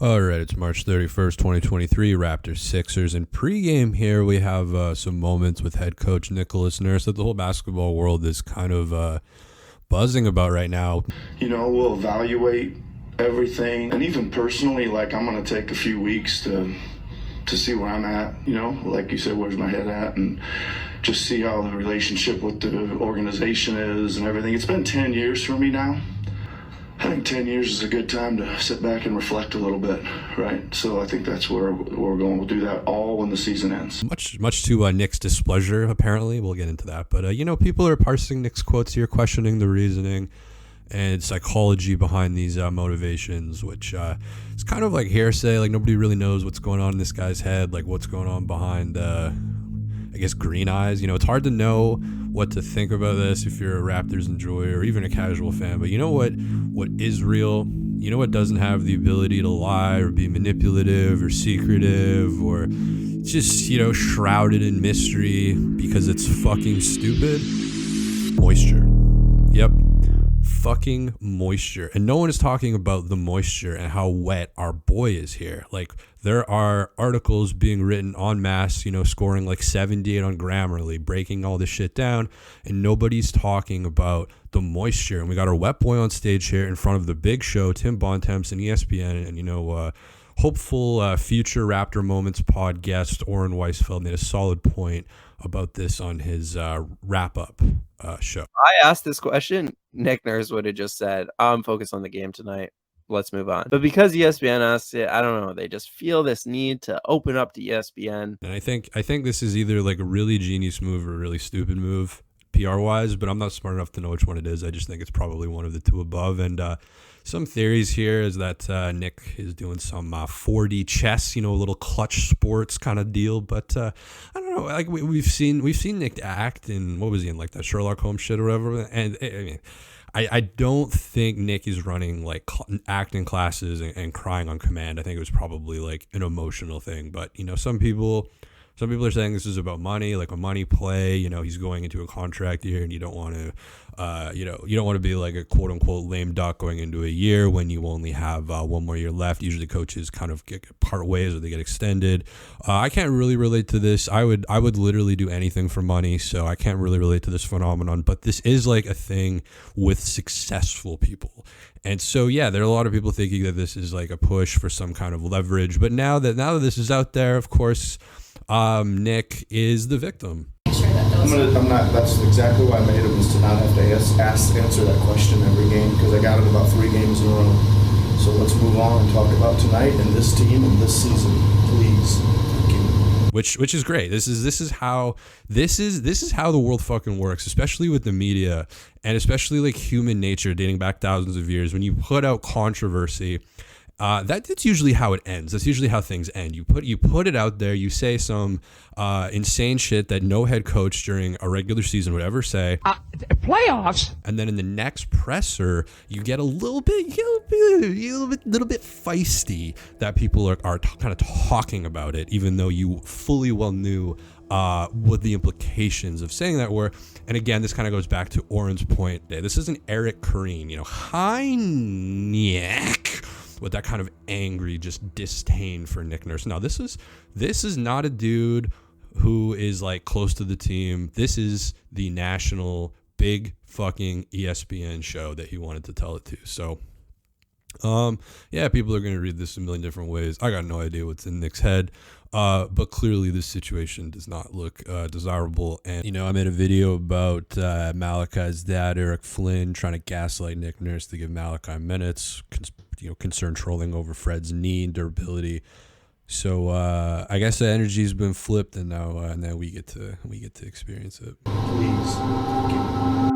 All right, it's March 31st, 2023, Raptors Sixers. And pregame here, we have some moments with head coach Nicholas Nurse that the whole basketball world is kind of buzzing about right now. You know, we'll evaluate everything. And even personally, like, I'm going to take a few weeks to see where I'm at, you know, like you said, where's my head at, and just see how the relationship with the organization is and everything. It's been 10 years for me now. I think 10 years is a good time to sit back and reflect a little bit, right? So I think that's where we're going. We'll do that all when the season ends. Much to Nick's displeasure, apparently. We'll get into that. But, people are parsing Nick's quotes here, questioning the reasoning and psychology behind these motivations, which is kind of like hearsay. Like, nobody really knows what's going on in this guy's head, like what's going on behind, I guess, green eyes. It's hard to know what to think about this if you're a Raptors enjoyer or even a casual fan. But you know what is real? You know what doesn't have the ability to lie or be manipulative or secretive or just, shrouded in mystery because it's fucking stupid? Moisture. Yep. Fucking moisture. And no one is talking about the moisture and how wet our boy is here. Like, there are articles being written en masse, scoring like 78 on Grammarly, breaking all this shit down, and nobody's talking about the moisture. And we got our wet boy on stage here in front of the big show, Tim Bontemps and ESPN, and hopeful future Raptor Moments pod guest Oren Weisfeld made a solid point about this on his wrap-up show. I asked this question, Nick Nurse would have just said, I'm focused on the game tonight. Let's move on. But because ESPN asked it, I don't know. They just feel this need to open up to ESPN. And I think this is either like a really genius move or a really stupid move, PR-wise, but I'm not smart enough to know which one it is. I just think it's probably one of the two above. And some theories here is that Nick is doing some 4D chess, a little clutch sports kind of deal. But I don't know. Like we've seen Nick act in, what was he in, like that Sherlock Holmes shit or whatever. And I mean, I don't think Nick is running like acting classes and crying on command. I think it was probably like an emotional thing. But some people are saying this is about money, like a money play. He's going into a contract year, and you don't want to, you don't want to be like a quote unquote lame duck going into a year when you only have one more year left. Usually, coaches kind of get part ways or they get extended. I can't really relate to this. I would literally do anything for money, so I can't really relate to this phenomenon. But this is like a thing with successful people. And so, yeah, there are a lot of people thinking that this is like a push for some kind of leverage. But now that this is out there, of course, Nick is the victim. That's exactly why I made him, is to not have to answer that question every game, because I got it about 3 games in a row. So let's move on and talk about tonight and this team and this season, please. Thank you. Which is great. This is how the world fucking works, especially with the media and especially like human nature dating back thousands of years. When you put out controversy, that's usually how it ends. That's usually how things end. You put it out there. You say some insane shit that no head coach during a regular season would ever say. Playoffs. And then in the next presser, you get a little bit feisty that people are kind of talking about it, even though you fully well knew what the implications of saying that were. And again, this kind of goes back to Oren's point. This isn't Eric Kareen, hi Nick, with that kind of angry, just disdain for Nick Nurse. Now, this is not a dude who is like close to the team. This is the national big fucking ESPN show that he wanted to tell it to. So, yeah, people are going to read this a million different ways. I got no idea what's in Nick's head. But clearly this situation does not look desirable. And, I made a video about Malachi's dad, Eric Flynn, trying to gaslight Nick Nurse to give Malachi minutes, concern trolling over Fred's knee and durability. So I guess the energy's been flipped, and now we get to experience it. Please. Thank you.